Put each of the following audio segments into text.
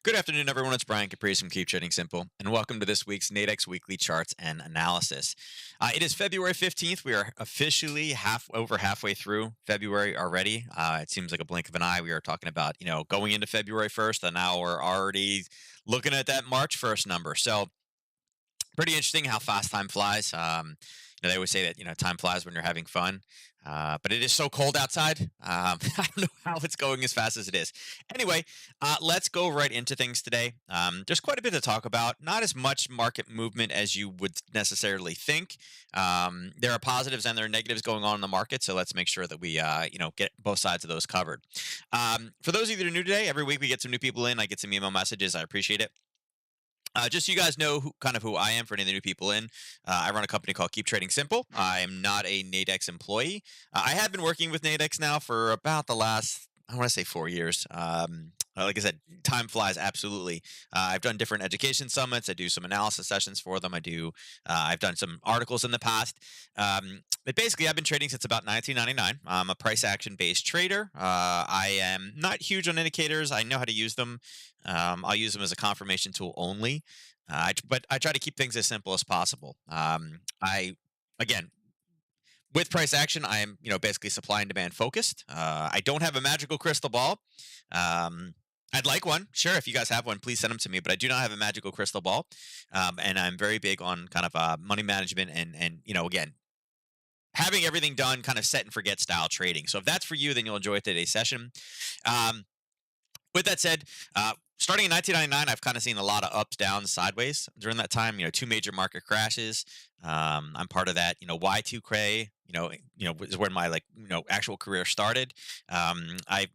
Good afternoon, everyone. It's Brian Caprice from Keep Trading Simple, and welcome to this week's Nadex Weekly Charts and Analysis. It is February 15th. We are officially halfway through February already. It seems like a blink of an eye. We are talking about, going into February 1st, and now we're already looking at that March 1st number. So pretty interesting how fast time flies. They always say that time flies when you're having fun, but it is so cold outside. I don't know how it's going as fast as it is. Anyway, let's go right into things today. There's quite a bit to talk about. Not as much market movement as you would necessarily think. There are positives and there are negatives going on in the market, so let's make sure that we get both sides of those covered. For those of you that are new today, every week we get some new people in. I get some email messages. I appreciate it. Just so you guys know who I am for any of the new people in, I run a company called Keep Trading Simple. I am not a Nadex employee. I have been working with Nadex now for about the last, I want to say 4 years. Like I said, time flies absolutely. I've done different education summits. I do some analysis sessions for them. I've done some articles in the past. But basically, I've been trading since about 1999. I'm a price action based trader. I am not huge on indicators. I know how to use them. I'll use them as a confirmation tool only. But I try to keep things as simple as possible. Again, with price action, I am, basically supply and demand focused. I don't have a magical crystal ball. I'd like one. Sure, if you guys have one, please send them to me. But I do not have a magical crystal ball, and I'm very big on kind of money management and again, having everything done, kind of set and forget style trading. So if that's for you, then you'll enjoy today's session. Um, with that said, starting in 1999, I've kind of seen a lot of ups, downs, sideways during that time. Two major market crashes. I'm part of that. Y2K. Is when my actual career started. I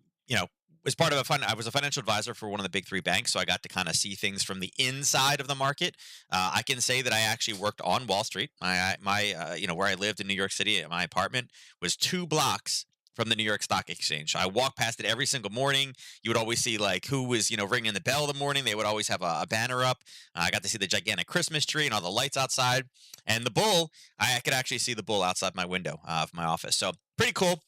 was part of I was a financial advisor for one of the big three banks, so I got to kind of see things from the inside of the market. I can say that I actually worked on Wall Street. Where I lived in New York City, my apartment was 2 blocks from the New York Stock Exchange. So I walked past it every single morning. You would always see like who was, ringing the bell in the morning. They would always have a banner up. I got to see the gigantic Christmas tree and all the lights outside. And the bull, I could actually see the bull outside my window of my office. So pretty cool.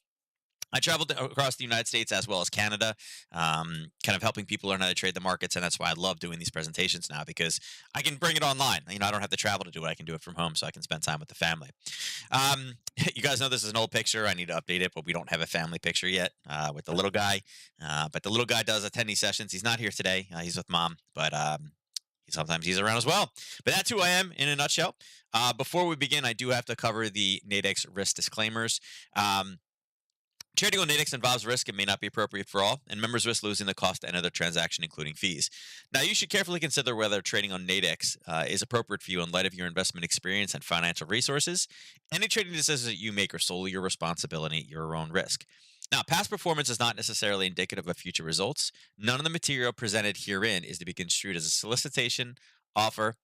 I traveled across the United States as well as Canada, kind of helping people learn how to trade the markets, and that's why I love doing these presentations now because I can bring it online. I don't have to travel to do it; I can do it from home, so I can spend time with the family. You guys know this is an old picture. I need to update it, but we don't have a family picture yet with the little guy. But the little guy does attend these sessions. He's not here today; he's with mom, but sometimes he's around as well. But that's who I am in a nutshell. Before we begin, I do have to cover the Nadex risk disclaimers. Trading on Nadex involves risk and may not be appropriate for all, and members risk losing the cost to enter their transaction, including fees. Now, you should carefully consider whether trading on Nadex is appropriate for you in light of your investment experience and financial resources. Any trading decisions that you make are solely your responsibility, your own risk. Now, past performance is not necessarily indicative of future results. None of the material presented herein is to be construed as a solicitation, offer,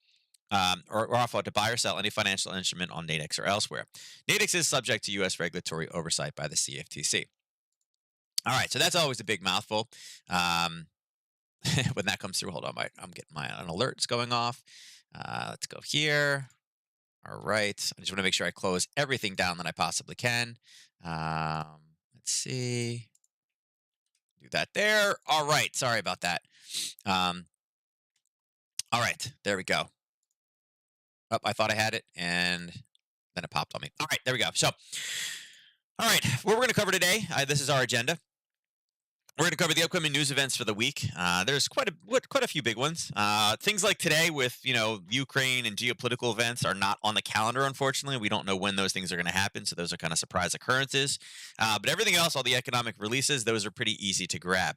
or offer to buy or sell any financial instrument on Nadex or elsewhere. Nadex is subject to U.S. regulatory oversight by the CFTC. All right, so that's always a big mouthful. When that comes through, hold on, I'm getting my alerts going off. Let's go here. All right, I just want to make sure I close everything down that I possibly can. Let's see. Do that there. All right, sorry about that. All right, there we go. Oh, I thought I had it, and then it popped on me. All right, there we go. So, all right, what we're going to cover today, this is our agenda. We're going to cover the upcoming news events for the week. There's quite a few big ones. Things like today with, Ukraine and geopolitical events are not on the calendar, unfortunately. We don't know when those things are going to happen, so those are kind of surprise occurrences. But everything else, all the economic releases, those are pretty easy to grab.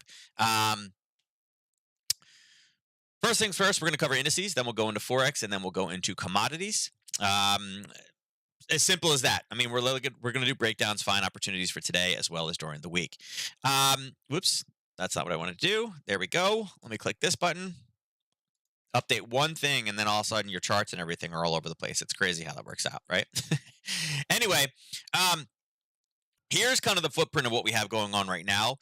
First things first, we're going to cover indices, then we'll go into forex, and then we'll go into commodities. As simple as that. I mean, we're going to do breakdowns, find opportunities for today as well as during the week. Whoops, that's not what I wanted to do. There we go. Let me click this button. Update one thing, and then all of a sudden your charts and everything are all over the place. It's crazy how that works out, right? Anyway, here's kind of the footprint of what we have going on right now.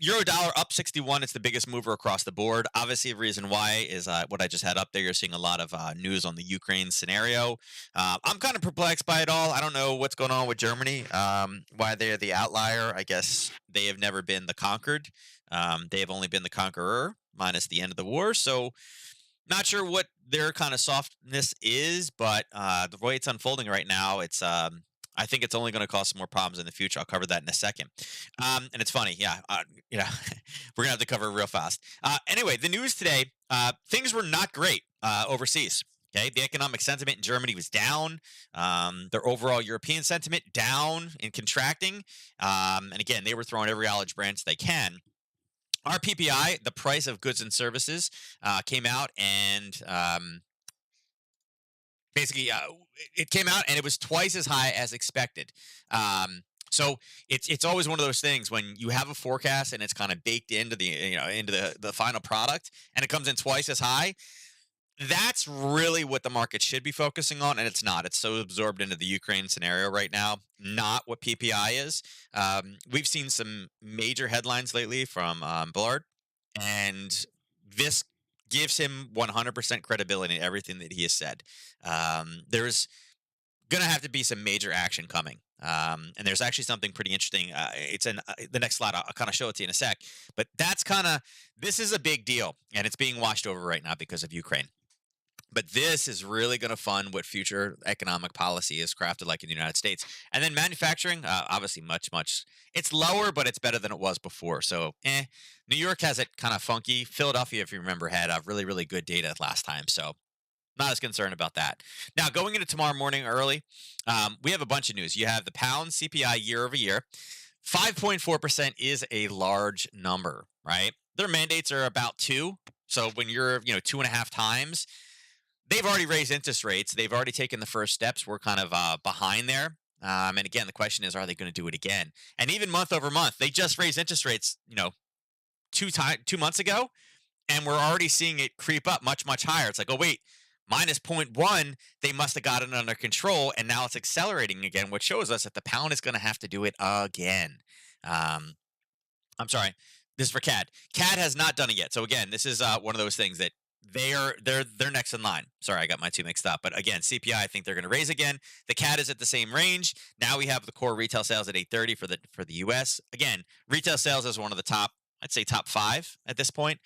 Euro dollar up 61. It's the biggest mover across the board. Obviously, the reason why is what I just had up there. You're seeing a lot of news on the Ukraine scenario. I'm kind of perplexed by it all. I don't know what's going on with Germany, why they're the outlier. I guess they have never been the conquered. They have only been the conqueror. minus the end of the war. So not sure what their kind of softness is, but the way it's unfolding right now, I think it's only going to cause some more problems in the future. I'll cover that in a second. And it's funny, yeah, we're gonna have to cover it real fast. Anyway, the news today, things were not great overseas. Okay, the economic sentiment in Germany was down. Their overall European sentiment down and contracting. And again, they were throwing every olive branch they can. Our PPI, the price of goods and services, came out and basically it came out and it was twice as high as expected. So it's always one of those things when you have a forecast and it's kind of baked into the final product and it comes in twice as high. That's really what the market should be focusing on, and it's not. It's so absorbed into the Ukraine scenario right now, not what PPI is. We've seen some major headlines lately from Bullard, and this gives him 100% credibility in everything that he has said. There's going to have to be some major action coming. And there's actually something pretty interesting. It's in the next slide. I'll kind of show it to you in a sec. But this is a big deal, and it's being watched over right now because of Ukraine. But this is really going to fund what future economic policy is crafted like in the United States. And then manufacturing, obviously much, it's lower, but it's better than it was before. So, New York has it kind of funky. Philadelphia, if you remember, had really, really good data last time. So, not as concerned about that. Now, going into tomorrow morning early, we have a bunch of news. You have the pound CPI year over year. 5.4% is a large number, right? Their mandates are about 2. So when you're, 2.5 times, they've already raised interest rates. They've already taken the first steps. We're kind of behind there. And again, the question is, are they going to do it again? And even month over month, they just raised interest rates, 2 months ago, and we're already seeing it creep up much higher. It's like, oh wait, minus 0.1, they must have got it under control, and now it's accelerating again, which shows us that the pound is going to have to do it again. I'm sorry, this is for CAD. CAD has not done it yet. So again, this is one of those things that they're next in line. Sorry, I got my two mixed up. But again, CPI, I think they're going to raise again. The CAD is at the same range. Now we have the core retail sales at 830 for the US. Again, retail sales is one of the top, I'd say top 5 at this point.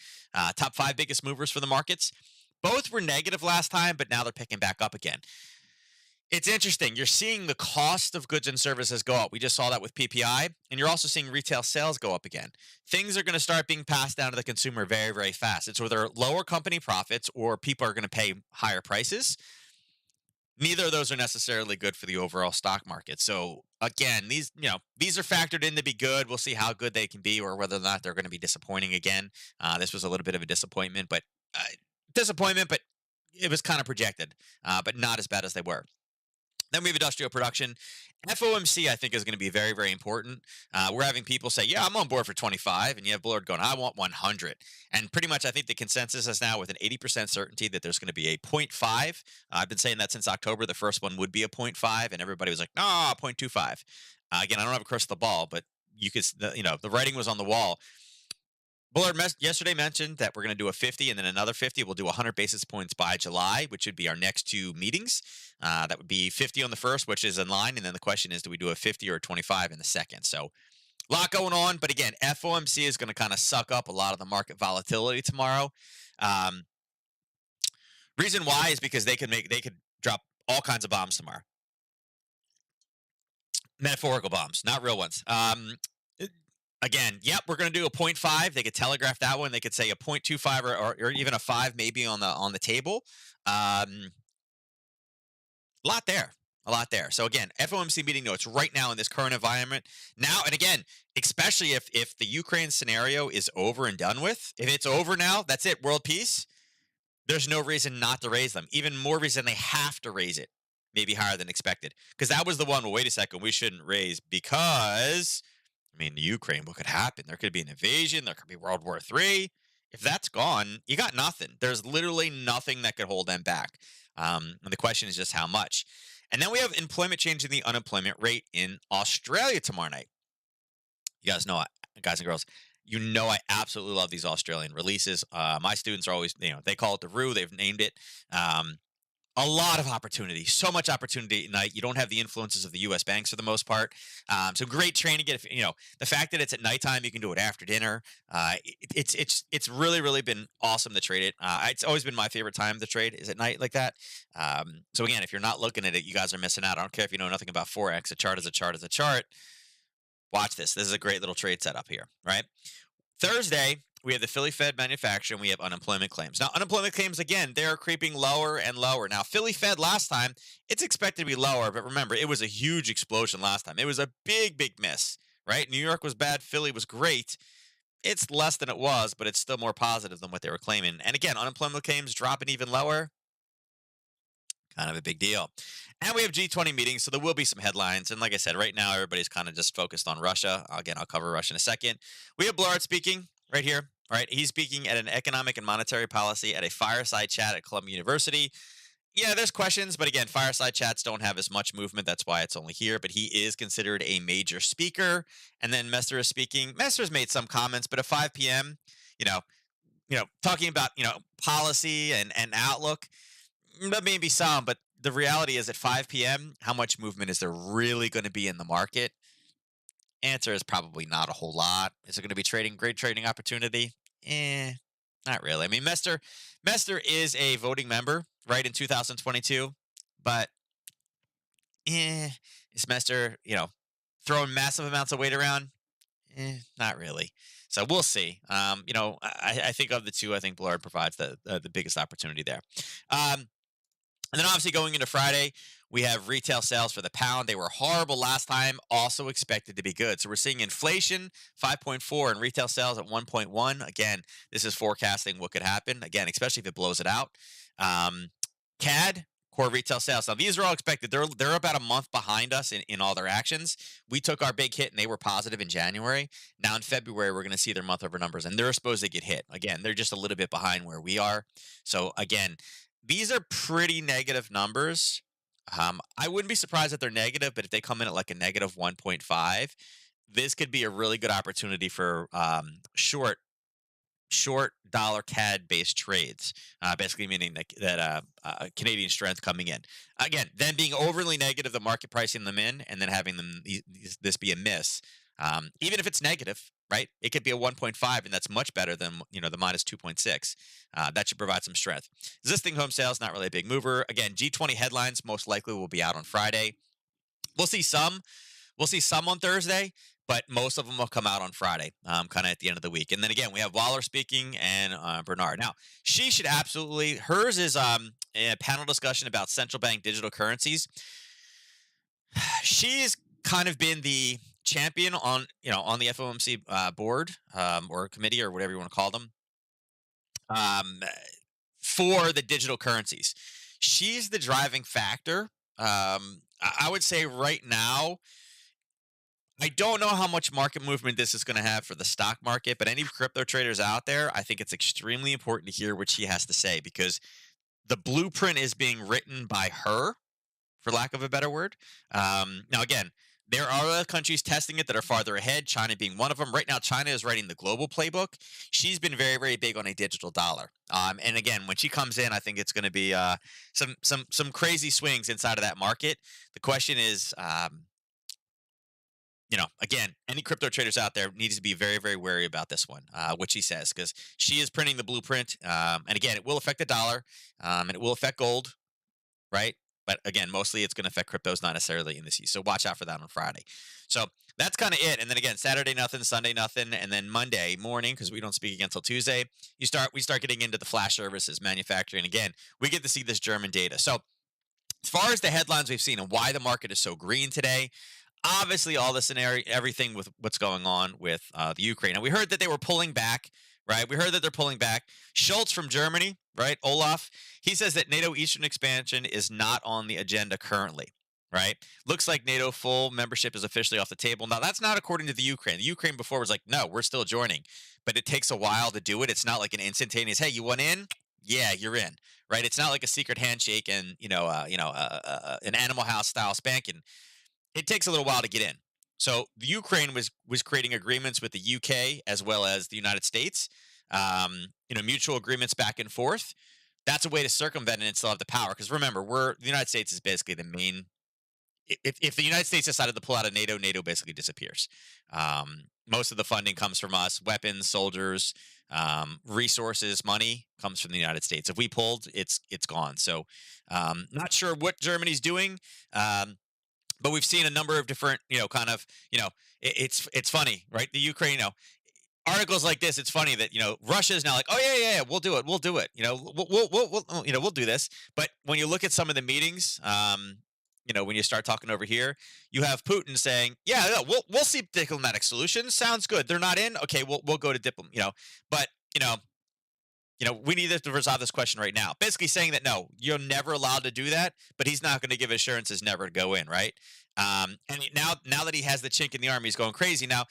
Top 5 biggest movers for the markets. Both were negative last time, but now they're picking back up again. It's interesting. You're seeing the cost of goods and services go up. We just saw that with PPI, and you're also seeing retail sales go up again. Things are going to start being passed down to the consumer very, very fast. It's whether lower company profits or people are going to pay higher prices. Neither of those are necessarily good for the overall stock market. So again, these are factored in to be good. We'll see how good they can be or whether or not they're going to be disappointing again. This was a little bit of a disappointment, but it was kind of projected, but not as bad as they were. Then we have industrial production. FOMC, I think, is going to be very, very important. We're having people say, yeah, I'm on board for 25. And you have Bullard going, I want 100. And pretty much I think the consensus is now with an 80% certainty that there's going to be a 0.5. I've been saying that since October. The first one would be a 0.5. And everybody was like, no, 0.25. Again, I don't have a crystal ball, but you could, the writing was on the wall. Bullard yesterday mentioned that we're going to do a 50 and then another 50. We'll do 100 basis points by July, which would be our next 2 meetings. That would be 50 on the first, which is in line. And then the question is, do we do a 50 or a 25 in the second? So a lot going on. But again, FOMC is going to kind of suck up a lot of the market volatility tomorrow. Reason why is because they could drop all kinds of bombs tomorrow. Metaphorical bombs, not real ones. Again, yep, we're going to do a 0.5. They could telegraph that one. They could say a 0.25 or even a 5 maybe on the table. A lot there. So again, FOMC meeting notes right now in this current environment. Now, and again, especially if the Ukraine scenario is over and done with, if it's over now, that's it, world peace, there's no reason not to raise them. Even more reason they have to raise it, maybe higher than expected. Because that was the one, well, wait a second, we shouldn't raise because... the Ukraine, what could happen? There could be an invasion. There could be World War III. If that's gone, you got nothing. There's literally nothing that could hold them back. And the question is just how much. And then we have employment change in the unemployment rate in Australia tomorrow night. You guys know, guys and girls, I absolutely love these Australian releases. My students are always, they call it the RU. They've named it. A lot of opportunity, so much opportunity at night. You don't have the influences of the U.S. banks for the most part. So great training. If you know the fact that it's at nighttime, you can do it after dinner. It's really really been awesome to trade it. It's always been my favorite time to trade is at night like that. So again, if you're not looking at it, you guys are missing out. I don't care if you know nothing about forex. A chart is a chart is a chart. Watch this. This is a great little trade setup here, right? Thursday, we have the Philly Fed manufacturer and we have unemployment claims. Now, unemployment claims, again, they're creeping lower and lower. Now, Philly Fed last time, it's expected to be lower, but remember, it was a huge explosion last time. It was a big, big miss, right? New York was bad, Philly was great. It's less than it was, but it's still more positive than what they were claiming. And again, unemployment claims dropping even lower, kind of a big deal. And we have G20 meetings, so there will be some headlines. And like I said, right now everybody's kind of just focused on Russia. Again, I'll cover Russia in a second. We have Blard speaking right here. All right, he's speaking at an economic and monetary policy at a fireside chat at Columbia University. Yeah, there's questions, but again, fireside chats don't have as much movement. That's why it's only here. But he is considered a major speaker. And then Messer is speaking. Messer's made some comments, but at 5 p.m., you know, talking about policy and outlook. But maybe some, but the reality is at 5 p.m., how much movement is there really going to be in the market? Answer is probably not a whole lot. Is it going to be great trading opportunity? Not really. I mean, Mester is a voting member, right, in 2022, but is Mester, throwing massive amounts of weight around? Not really. So we'll see. I think of the two, I think Blard provides the biggest opportunity there. And then obviously going into Friday, we have retail sales for the pound. They were horrible last time, also expected to be good. So we're seeing inflation 5.4 and retail sales at 1.1. Again, this is forecasting what could happen. Again, especially if it blows it out. CAD, core retail sales. Now these are all expected. They're about a month behind us in all their actions. We took our big hit and they were positive in January. Now in February, we're going to see their month over numbers and they're supposed to get hit. Again, they're just a little bit behind where we are. So again, these are pretty negative numbers. I wouldn't be surprised if they're negative, but if they come in at like a negative 1.5, this could be a really good opportunity for short dollar CAD based trades, basically meaning that Canadian strength coming in. Again, then being overly negative, the market pricing them in, and then having this be a miss. Even if it's negative, right? It could be a 1.5, and that's much better than the minus 2.6. That should provide some strength. Existing home sales not really a big mover. Again, G20 headlines most likely will be out on Friday. We'll see some. We'll see some on Thursday, but most of them will come out on Friday, kind of at the end of the week. And then again, we have Waller speaking and Bernard. Now, she should absolutely. Hers is a panel discussion about central bank digital currencies. She's kind of been the champion on the FOMC board or committee or whatever you want to call them um, for the digital currencies. She's the driving factor. I would say right now, I don't know how much market movement this is going to have for the stock market, but any crypto traders out there, I think it's extremely important to hear what she has to say because the blueprint is being written by her, for lack of a better word. Now, again, there are other countries testing it that are farther ahead, China being one of them. Right now, China is writing the global playbook. She's been very, very big on a digital dollar. And again, when she comes in, I think it's going to be some crazy swings inside of that market. The question is, again, any crypto traders out there needs to be very, very wary about this one, what she says, because she is printing the blueprint. And again, it will affect the dollar and it will affect gold, right? But again, mostly it's going to affect cryptos, not necessarily indices. So watch out for that on Friday. So that's kind of it. And then again, Saturday nothing, Sunday nothing, and then Monday morning, because we don't speak again until Tuesday, we start getting into the flash services, manufacturing. Again, we get to see this German data. So as far as the headlines we've seen and why the market is so green today, obviously all the scenario, everything with what's going on with the Ukraine. And we heard that they were pulling back, right? We heard that they're pulling back. Schultz from Germany, right? Olaf, he says that NATO Eastern expansion is not on the agenda currently, right? Looks like NATO full membership is officially off the table. Now, that's not according to the Ukraine. The Ukraine before was like, no, we're still joining, but it takes a while to do it. It's not like an instantaneous, hey, you want in? Yeah, you're in, right? It's not like a secret handshake and an Animal House style spanking. It takes a little while to get in. So the Ukraine was creating agreements with the UK as well as the United States, mutual agreements back and forth. That's a way to circumvent it and still have the power. Because remember, the United States is basically the main. If the United States decided to pull out of NATO, NATO basically disappears. Most of the funding comes from us: weapons, soldiers, resources, money comes from the United States. If we pulled, it's gone. So, not sure what Germany's doing. But we've seen a number of different, kind of, it's funny, right? The Ukraine, articles like this, it's funny that Russia is now like, oh yeah, yeah, yeah, we'll do it. We'll do this. But when you look at some of the meetings, when you start talking over here, you have Putin saying, yeah, no, we'll see diplomatic solutions. Sounds good. They're not in. Okay, we'll go to but you know we need to resolve this question right now. Basically saying that no, you're never allowed to do that, but he's not going to give assurances never to go in, right? And now that he has the chink in the arm, he's going crazy. Now,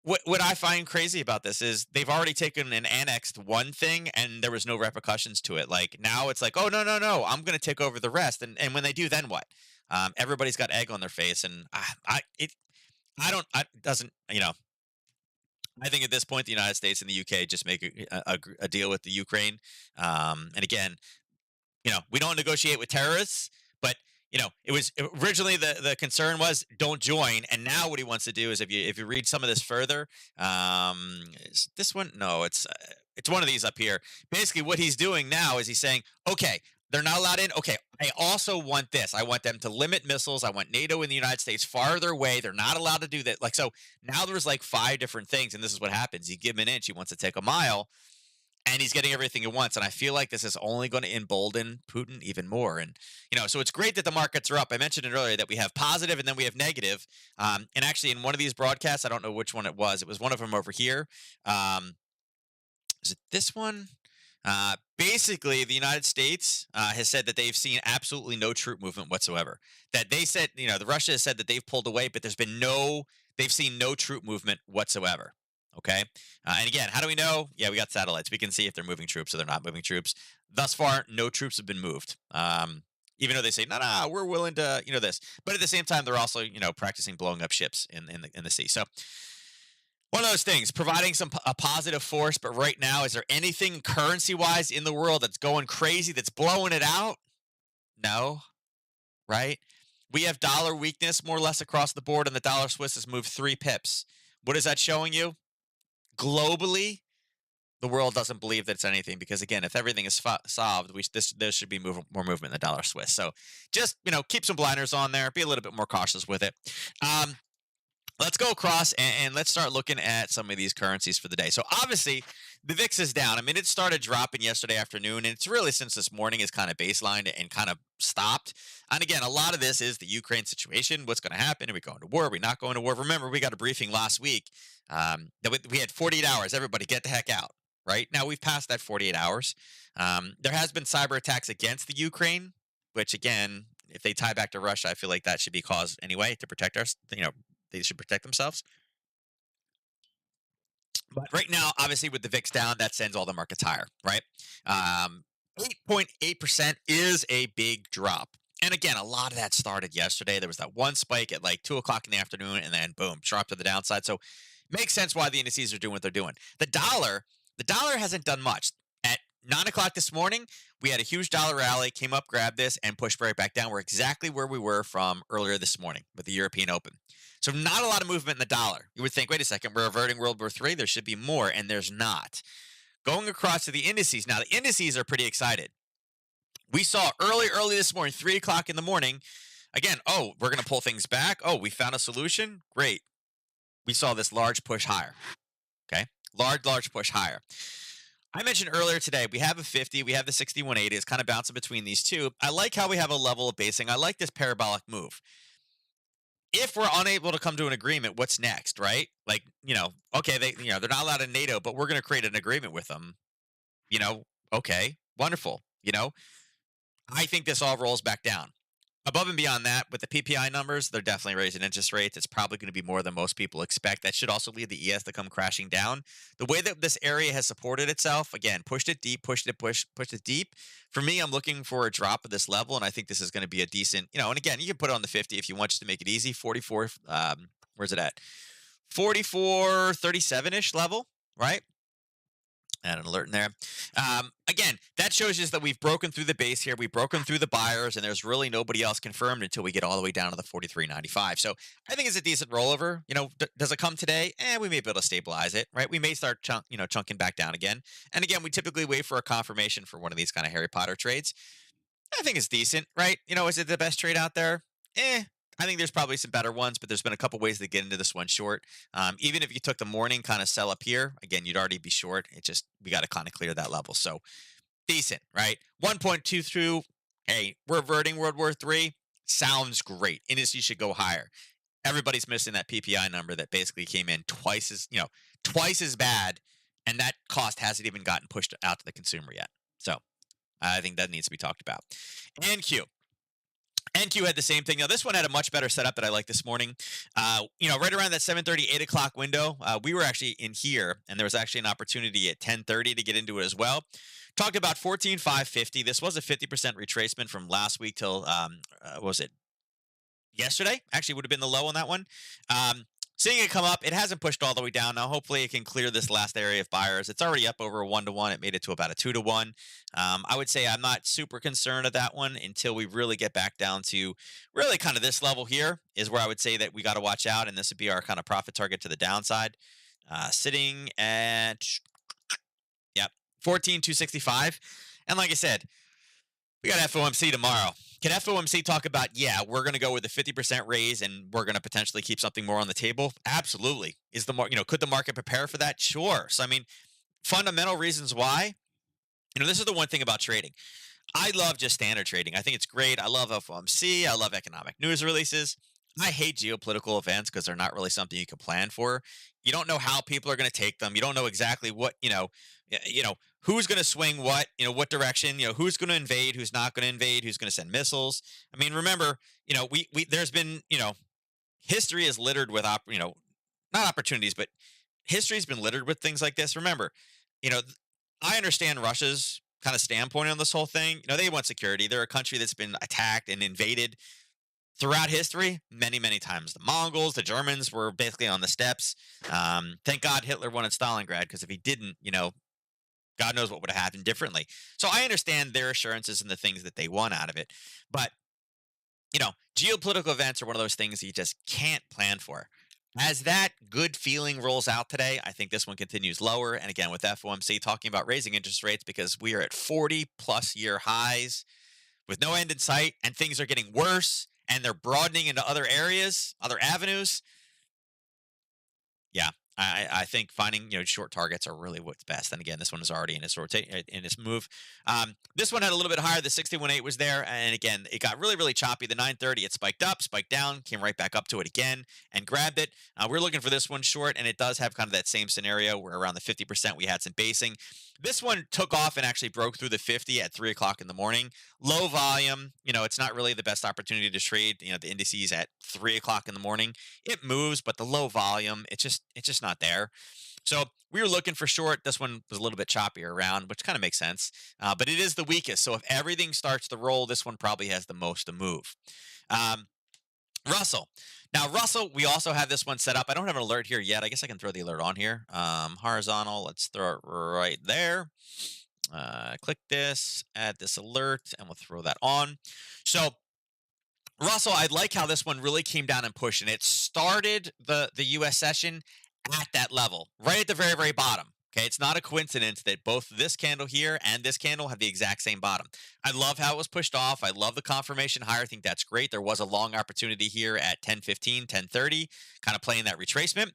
what I find crazy about this is they've already taken and annexed one thing, and there was no repercussions to it. Like now, it's like, oh no, no, no, I'm going to take over the rest, and when they do, then what? Everybody's got egg on their face, and I don't, I doesn't, I think at this point, the United States and the UK just make a deal with the Ukraine. And again, we don't negotiate with terrorists, but it was originally the concern was don't join, and now what he wants to do is if you read some of this further, is this one? No, it's one of these up here. Basically, what he's doing now is he's saying, okay, they're not allowed in. Okay, I also want this. I want them to limit missiles. I want NATO and the United States farther away. They're not allowed to do that. Like so, now there's like five different things, and this is what happens. You give him an inch, he wants to take a mile, and he's getting everything he wants. And I feel like this is only going to embolden Putin even more. And so it's great that the markets are up. I mentioned it earlier that we have positive and then we have negative. And actually, in one of these broadcasts, I don't know which one it was. It was one of them over here. Is it this one? Basically, the United States has said that they've seen absolutely no troop movement whatsoever. That they said, the Russia has said that they've pulled away, but they've seen no troop movement whatsoever. Okay. And again, how do we know? Yeah, we got satellites. We can see if they're moving troops or they're not moving troops. Thus far, no troops have been moved. Even though they say, no, no, we're willing to, this. But at the same time, they're also, practicing blowing up ships in the sea. So one of those things, providing a positive force. But right now, is there anything currency-wise in the world that's going crazy, that's blowing it out? No, right? We have dollar weakness more or less across the board, and the dollar Swiss has moved 3 pips. What is that showing you? Globally, the world doesn't believe that it's anything because, again, if everything is solved, there should be more movement in the dollar Swiss. So just, keep some blinders on there. Be a little bit more cautious with it. Let's go across and let's start looking at some of these currencies for the day. So obviously, the VIX is down. I mean, it started dropping yesterday afternoon, and it's really since this morning is kind of baselined and kind of stopped. And again, a lot of this is the Ukraine situation. What's going to happen? Are we going to war? Are we not going to war? Remember, we got a briefing last week that we had 48 hours. Everybody get the heck out. Right now, we've passed that 48 hours. There has been cyber attacks against the Ukraine, which again, if they tie back to Russia, I feel like that should be cause anyway to protect us. They should protect themselves. But right now, obviously, with the VIX down, that sends all the markets higher, right? 8.8% is a big drop. And again, a lot of that started yesterday. There was that one spike at like 2 o'clock in the afternoon, and then boom, sharp to the downside. So makes sense why the indices are doing what they're doing. The dollar hasn't done much. At 9 o'clock this morning, we had a huge dollar rally, came up, grabbed this, and pushed right back down. We're exactly where we were from earlier this morning with the European Open. So not a lot of movement in the dollar. You would think, wait a second, we're averting World War III. There should be more, and there's not. Going across to the indices. Now, the indices are pretty excited. We saw early this morning, 3 o'clock in the morning, again, oh, we're going to pull things back. Oh, we found a solution. Great. We saw this large push higher. Okay. Large push higher. I mentioned earlier today, we have a 50, we have the 6180. It's kind of bouncing between these two. I like how we have a level of basing. I like this parabolic move. If we're unable to come to an agreement, what's next, right? Like, okay, they're not allowed in NATO, but we're going to create an agreement with them. Okay, wonderful. I think this all rolls back down. Above and beyond that, with the PPI numbers, they're definitely raising interest rates. It's probably going to be more than most people expect. That should also lead the ES to come crashing down. The way that this area has supported itself, again, pushed it deep, pushed it deep. For me, I'm looking for a drop of this level, and I think this is going to be a decent, and again, you can put it on the 50 if you want, just to make it easy. 44, where's it at? 44.37-ish level, right? Add an alert in there. Again, that shows us that we've broken through the base here. We've broken through the buyers, and there's really nobody else confirmed until we get all the way down to the 43.95. So I think it's a decent rollover. Does it come today? We may be able to stabilize it, right? We may start chunking back down again. And again, we typically wait for a confirmation for one of these kind of Harry Potter trades. I think it's decent, right? Is it the best trade out there? I think there's probably some better ones, but there's been a couple ways to get into this one short. Even if you took the morning kind of sell up here, again, you'd already be short. We got to kind of clear that level. So decent, right? 1.2 through, hey, reverting World War III sounds great. Indices should go higher. Everybody's missing that PPI number that basically came in twice as bad, and that cost hasn't even gotten pushed out to the consumer yet. So I think that needs to be talked about. NQ. NQ had the same thing. Now, this one had a much better setup that I like this morning. Right around that 7:30, 8 o'clock window, we were actually in here, and there was actually an opportunity at 10:30 to get into it as well. Talked about 14,550. This was a 50% retracement from last week till, what was it? Yesterday actually would have been the low on that one. Seeing it come up, it hasn't pushed all the way down. Now, hopefully, it can clear this last area of buyers. It's already up over a 1-to-1. It made it to about a 2-to-1. I would say I'm not super concerned at that one until we really get back down to really kind of this level here is where I would say that we got to watch out, and this would be our kind of profit target to the downside. Sitting at, yep, 14,265. And like I said, we got FOMC tomorrow. Can FOMC talk about, yeah, we're going to go with a 50% raise and we're going to potentially keep something more on the table? Absolutely. Could the market prepare for that? Sure. So, I mean, fundamental reasons why, this is the one thing about trading. I love just standard trading. I think it's great. I love FOMC. I love economic news releases. I hate geopolitical events because they're not really something you can plan for. You don't know how people are going to take them. You don't know exactly what, who's going to swing what direction, who's going to invade, who's not going to invade, who's going to send missiles. I mean, remember, there's been, history is littered with, not opportunities, but history's been littered with things like this. Remember, you know, I understand Russia's kind of standpoint on this whole thing. They want security. They're a country that's been attacked and invaded throughout history many, many times. The Mongols, the Germans were basically on the steppes. Thank God Hitler won at Stalingrad, because if he didn't, God knows what would have happened differently. So I understand their assurances and the things that they want out of it. But, geopolitical events are one of those things that you just can't plan for. As that good feeling rolls out today, I think this one continues lower. And again, with FOMC talking about raising interest rates because we are at 40-plus year highs with no end in sight, and things are getting worse, and they're broadening into other areas, other avenues. Yeah, I think finding short targets are really what's best. And again, this one is already in its move. This one had a little bit higher. The 61.8 was there, and again, it got really, really choppy. The 930, it spiked up, spiked down, came right back up to it again, and grabbed it. We're looking for this one short, and it does have kind of that same scenario where around the 50% we had some basing. This one took off and actually broke through the 50 at 3 o'clock in the morning. Low volume. It's not really the best opportunity to trade. The indices at 3 o'clock in the morning. It moves, but the low volume, it's just not there. So we were looking for short. This one was a little bit choppier around, which kind of makes sense. But it is the weakest. So if everything starts to roll, this one probably has the most to move. Russell. Now, Russell, we also have this one set up. I don't have an alert here yet. I guess I can throw the alert on here. Horizontal, let's throw it right there. Click this, add this alert, and we'll throw that on. So Russell, I like how this one really came down and pushed, and it started the U.S. session at that level, right at the very, very bottom. Okay, it's not a coincidence that both this candle here and this candle have the exact same bottom. I love how it was pushed off. I love the confirmation higher. I think that's great. There was a long opportunity here at 10:15, 10:30, kind of playing that retracement.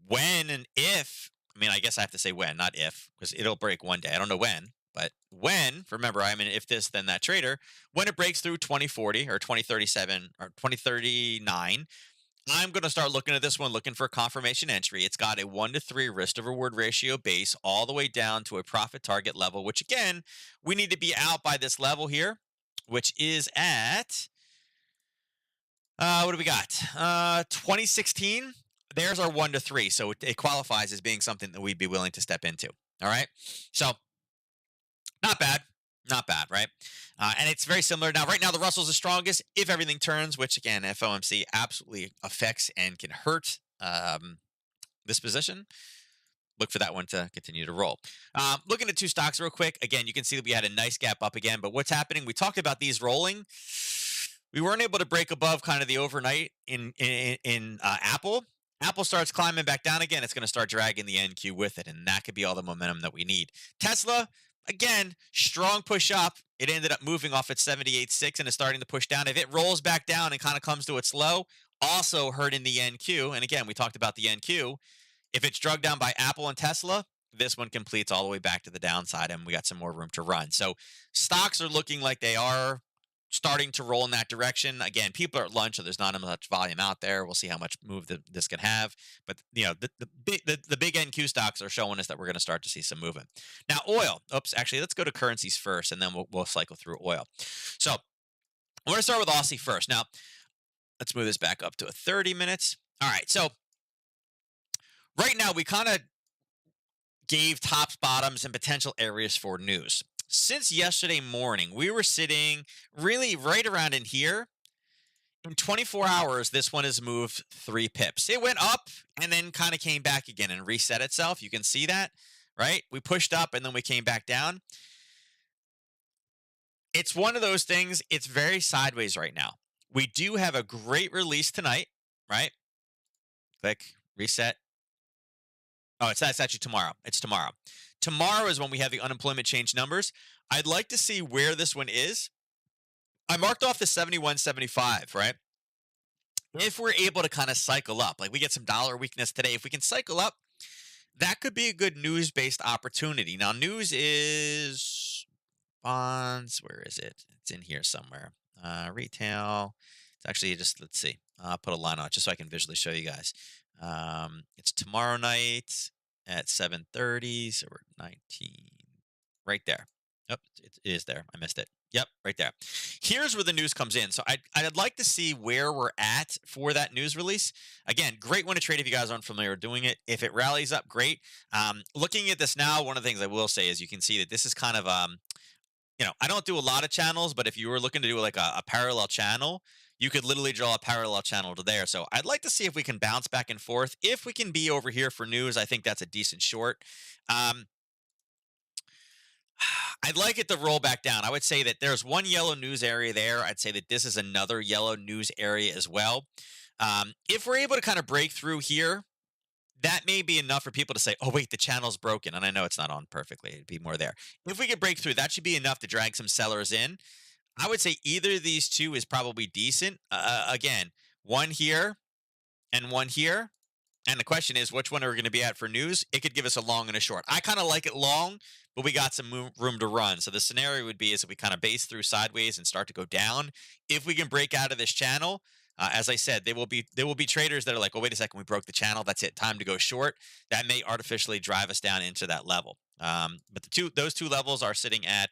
When and if, I guess I have to say when, not if, because it'll break one day. I don't know when, but when, remember, I'm an if this, then that trader, when it breaks through 2040 or 2037 or 2039, I'm going to start looking at this one, looking for a confirmation entry. It's got a 1-to-3 risk to reward ratio base all the way down to a profit target level, which again, we need to be out by this level here, which is at, what do we got? 2016. There's our 1-to-3. So it qualifies as being something that we'd be willing to step into. All right. So not bad. Not bad, right? And it's very similar. Now, right now, the Russell's the strongest if everything turns, which, again, FOMC absolutely affects and can hurt this position. look for that one to continue to roll. Looking at two stocks real quick. Again, you can see that we had a nice gap up again, but what's happening? We talked about these rolling. We weren't able to break above kind of the overnight in Apple. Apple starts climbing back down again. It's going to start dragging the NQ with it, and that could be all the momentum that we need. Tesla, again, strong push up. It ended up moving off at 78.6 and is starting to push down. If it rolls back down and kind of comes to its low, also hurting the NQ. And again, we talked about the NQ. If it's drugged down by Apple and Tesla, this one completes all the way back to the downside, and we got some more room to run. So stocks are looking like they are starting to roll in that direction. Again, people are at lunch, so there's not much volume out there. We'll see how much move this can have. But the big NQ stocks are showing us that we're going to start to see some movement. Now, oil. Oops, actually, let's go to currencies first, and then we'll cycle through oil. So I'm going to start with Aussie first. Now, let's move this back up to a 30 minutes. All right, so right now we kind of gave tops, bottoms, and potential areas for news. Since yesterday morning, we were sitting really right around in here. In 24 hours, this one has moved 3 pips. It went up and then kind of came back again and reset itself. You can see that, right? We pushed up and then we came back down. It's one of those things, it's very sideways right now. We do have a great release tonight, right? Click, reset. Oh, that's actually tomorrow. It's tomorrow. Tomorrow is when we have the unemployment change numbers. I'd like to see where this one is. I marked off the 71.75, right? If we're able to kind of cycle up, like we get some dollar weakness today, if we can cycle up, that could be a good news-based opportunity. Now, news is bonds. Where is it? It's in here somewhere. Retail. It's actually just, let's see. I'll put a line on it just so I can visually show you guys. It's tomorrow night at 7:30, so we're 19, right there. Yep, it is there. I missed it. Yep, right there. Here's where the news comes in. So I'd like to see where we're at for that news release. Again, great one to trade if you guys aren't familiar with doing it. If it rallies up, great. Looking at this now, one of the things I will say is you can see that this is kind of I don't do a lot of channels, but if you were looking to do like a parallel channel, you could literally draw a parallel channel to there. So I'd like to see if we can bounce back and forth. If we can be over here for news, I think that's a decent short. I'd like it to roll back down. I would say that there's one yellow news area there. I'd say that this is another yellow news area as well. If we're able to kind of break through here, that may be enough for people to say, oh, wait, the channel's broken. And I know it's not on perfectly. It'd be more there. If we could break through, that should be enough to drag some sellers in. I would say either of these two is probably decent. Again, one here and one here. And the question is, which one are we going to be at for news? It could give us a long and a short. I kind of like it long, but we got some room to run. So the scenario would be is if we kind of base through sideways and start to go down. If we can break out of this channel, as I said, there will be traders that are like, oh, wait a second, we broke the channel. That's it. Time to go short. That may artificially drive us down into that level. But those two levels are sitting at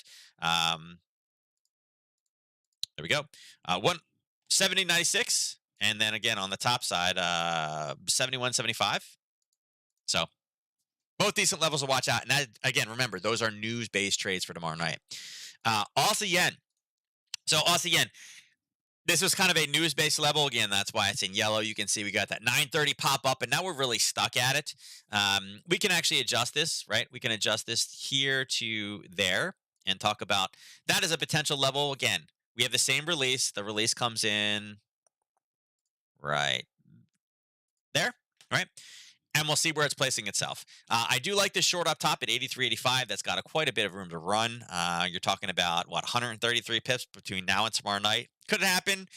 there we go. 170.96. And then again on the top side, 71.75. So both decent levels to watch out. And that, again, remember, those are news-based trades for tomorrow night. Aussie yen. So Aussie yen, this was kind of a news-based level. Again, that's why it's in yellow. You can see we got that 930 pop up, and now we're really stuck at it. We can actually adjust this, right? We can adjust this here to there and talk about that as a potential level. Again, we have the same release. The release comes in right there, right? And we'll see where it's placing itself. I do like this short up top at 83.85. That's got quite a bit of room to run. You're talking about, 133 pips between now and tomorrow night. Could it happen?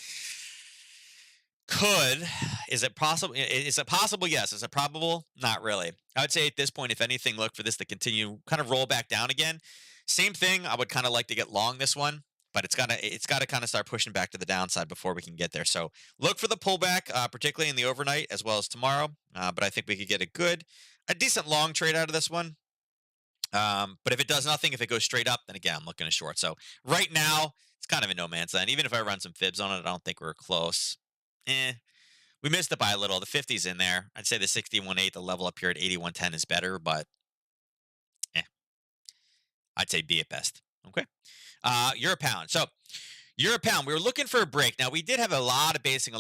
Could. Is it possible? Is it possible? Yes. Is it probable? Not really. I would say at this point, if anything, look for this to continue, kind of roll back down again. Same thing. I would kind of like to get long this one, but it's got to kind of start pushing back to the downside before we can get there. So look for the pullback, particularly in the overnight as well as tomorrow. But I think we could get a decent long trade out of this one. But if it does nothing, if it goes straight up, then again, I'm looking at short. So right now, it's kind of a no man's land. Even if I run some fibs on it, I don't think we're close. We missed it by a little. The 50's in there. I'd say the 61.8, the level up here at 81.10 is better, but I'd say B at best. Okay. Euro pound. So Euro pound, we were looking for a break. Now we did have a lot of basing,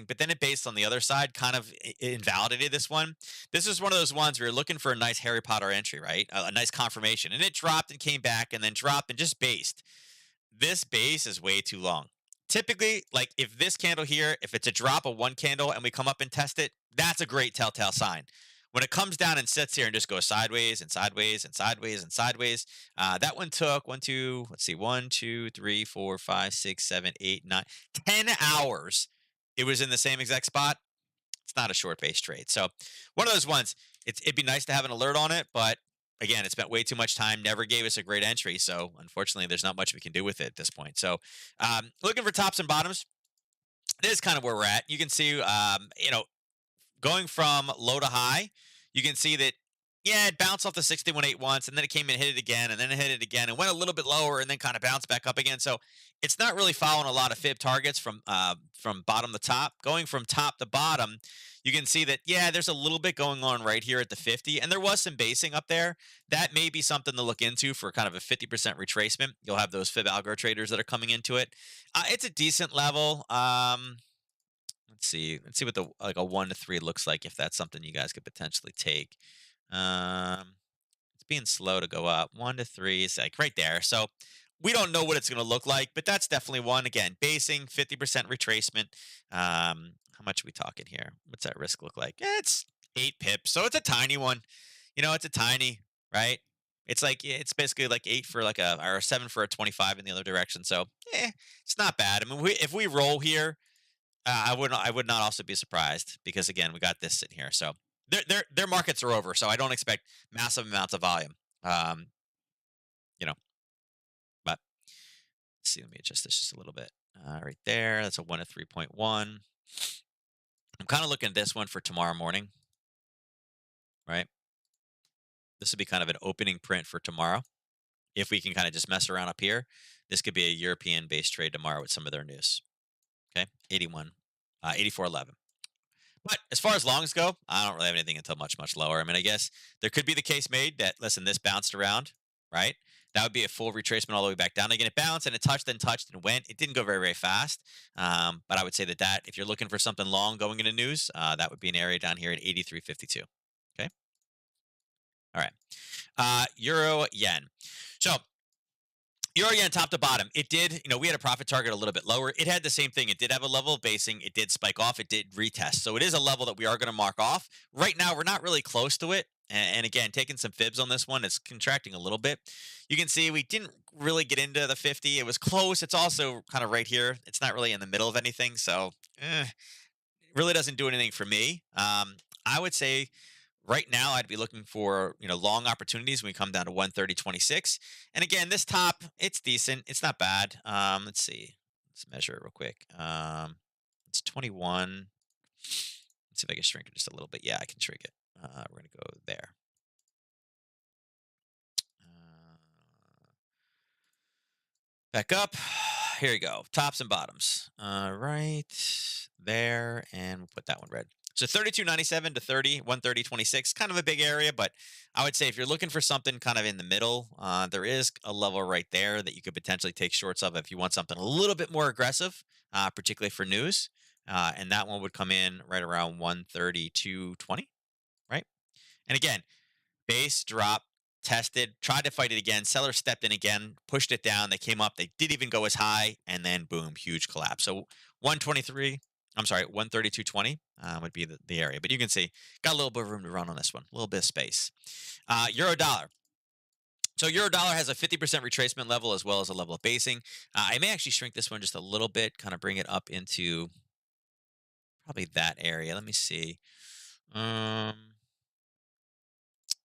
but then it based on the other side kind of invalidated this one. This is one of those ones we were looking for a nice Harry Potter entry, right? A nice confirmation, and it dropped and came back, and then dropped and just based. This base is way too long. Typically, like if this candle here, if it's a drop of one candle and we come up and test it, that's a great telltale sign. When it comes down and sits here and just goes sideways and sideways and sideways and sideways, that one took one, two, let's see, 10 hours. It was in the same exact spot. It's not a short base trade. So one of those ones, it'd be nice to have an alert on it, but again, it spent way too much time, never gave us a great entry. So unfortunately, there's not much we can do with it at this point. So looking for tops and bottoms, this is kind of where we're at. You can see, going from low to high, you can see that, yeah, it bounced off the 61.8 once, and then it came and hit it again, and then it hit it again, and went a little bit lower, and then kind of bounced back up again. So it's not really following a lot of fib targets from bottom to top. Going from top to bottom, you can see that, yeah, there's a little bit going on right here at the 50, and there was some basing up there. That may be something to look into for kind of a 50% retracement. You'll have those fib algo traders that are coming into it. It's a decent level. Let's see. Let's see what the like a 1 to 3 looks like if that's something you guys could potentially take. It's being slow to go up. 1 to 3 is like right there. So we don't know what it's going to look like, but that's definitely one. Again, basing 50% retracement. How much are we talking here? What's that risk look like? It's 8 pips, so it's a tiny one. It's a tiny, right? It's like it's basically like 8 for like a or 7 for a 25 in the other direction. So it's not bad. I mean, if we roll here, I would not also be surprised because again, we got this sitting here. So their markets are over. So I don't expect massive amounts of volume. Um, you know, but let's see. Let me adjust this just a little bit. Right there. That's a 1 to 3.1. I'm kind of looking at this one for tomorrow morning. Right. This would be kind of an opening print for tomorrow. If we can kind of just mess around up here, this could be a European based trade tomorrow with some of their news. Okay. 84.11. But as far as longs go, I don't really have anything until much, much lower. I mean, I guess there could be the case made that, listen, this bounced around, right? That would be a full retracement all the way back down. Again, it bounced and it touched and went. It didn't go very, very fast. But I would say that if you're looking for something long going into news, that would be an area down here at 83.52. Okay. All right. Euro yen. So Euro yen top to bottom. It did, we had a profit target a little bit lower. It had the same thing. It did have a level of basing. It did spike off. It did retest. So it is a level that we are going to mark off. Right now, we're not really close to it. And again, taking some fibs on this one, it's contracting a little bit. You can see we didn't really get into the 50. It was close. It's also kind of right here. It's not really in the middle of anything. So it really doesn't do anything for me. I would say right now I'd be looking for long opportunities when we come down to 130.26. And again, this top, it's decent. It's not bad. Let's see. Let's measure it real quick. It's 21. Let's see if I can shrink it just a little bit. Yeah, I can shrink it. We're gonna go there. Back up. Here you go. Tops and bottoms. Right there, and we'll put that one red. So 32.97 to 130.26, kind of a big area, but I would say if you're looking for something kind of in the middle, there is a level right there that you could potentially take shorts of if you want something a little bit more aggressive, particularly for news. And that one would come in right around 132.20, right? And again, base drop, tested, tried to fight it again. Seller stepped in again, pushed it down. They came up. They didn't even go as high, and then boom, huge collapse. So 123. I'm sorry, 132.20 would be the area. But you can see, got a little bit of room to run on this one, a little bit of space. Euro dollar. So euro dollar has a 50% retracement level as well as a level of basing. I may actually shrink this one just a little bit, kind of bring it up into probably that area. Let me see. Yeah,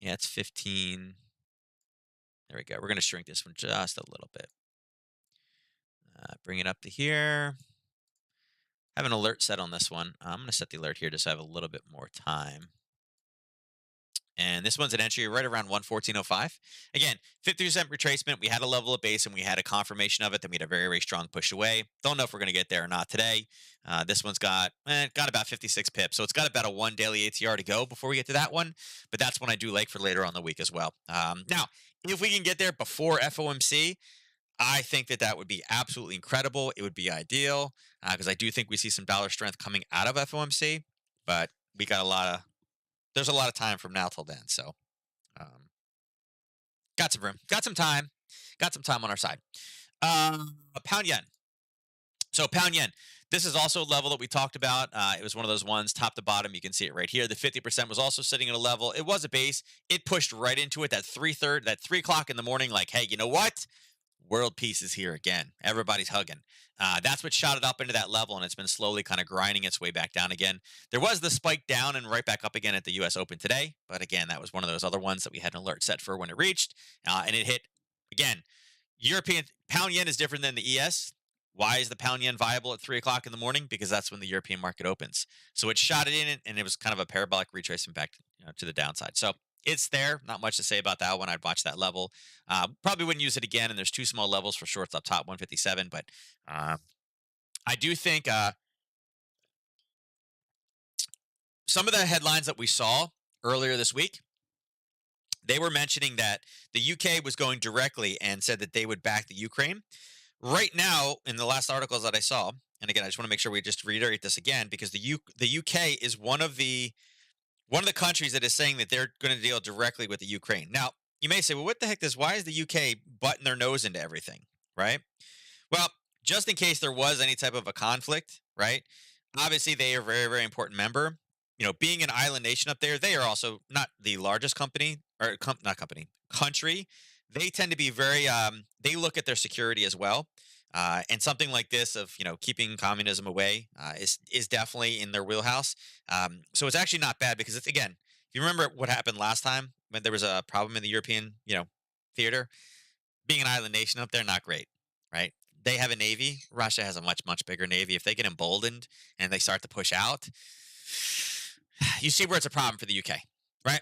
it's 15. There we go. We're going to shrink this one just a little bit. Bring it up to here. Have an alert set on this one. I'm going to set the alert here just to have a little bit more time. And this one's an entry right around 114.05. Again, 50% retracement. We had a level of base and we had a confirmation of it. Then we had a very, very strong push away. Don't know if we're going to get there or not today. This one's got about 56 pips. So it's got about a 1 daily ATR to go before we get to that one. But that's one I do like for later on the week as well. Now, if we can get there before FOMC, I think that that would be absolutely incredible. It would be ideal because I do think we see some dollar strength coming out of FOMC, but we got a lot of there's a lot of time from now till then. So um, got some room, got some time on our side. Pound yen. So pound yen. This is also a level that we talked about. It was one of those ones, top to bottom. You can see it right here. The 50% was also sitting at a level. It was a base. It pushed right into it. That 3 o'clock in the morning. Like, hey, you know what? World peace is here again. Everybody's hugging. That's what shot it up into that level, and it's been slowly kind of grinding its way back down again. There was the spike down and right back up again at the U.S. Open today, but again, that was one of those other ones that we had an alert set for when it reached, and it hit again. European pound yen is different than the ES. Why is the pound yen viable at 3 o'clock in the morning? Because that's when the European market opens. So it shot it in it, and it was kind of a parabolic retracement back to the downside. So it's there. Not much to say about that one. I'd watch that level. Probably wouldn't use it again. And there's two small levels for shorts up top, 157. But I do think some of the headlines that we saw earlier this week, they were mentioning that the UK was going directly and said that they would back the Ukraine. Right now, in the last articles that I saw, and again, I just want to make sure we just reiterate this again because the UK is one of the countries that is saying that they're going to deal directly with the Ukraine. Now, you may say, well, what the heck why is the UK butting their nose into everything, right? Well, just in case there was any type of a conflict, right? Obviously, they are a very, very important member. Being an island nation up there, they are also not the largest company or not company country. They tend to be very. They look at their security as well, and something like this of keeping communism away is definitely in their wheelhouse. So it's actually not bad because it's again, if you remember what happened last time when there was a problem in the European theater, being an island nation up there, not great, right? They have a navy. Russia has a much, much bigger navy. If they get emboldened and they start to push out, you see where it's a problem for the UK, right?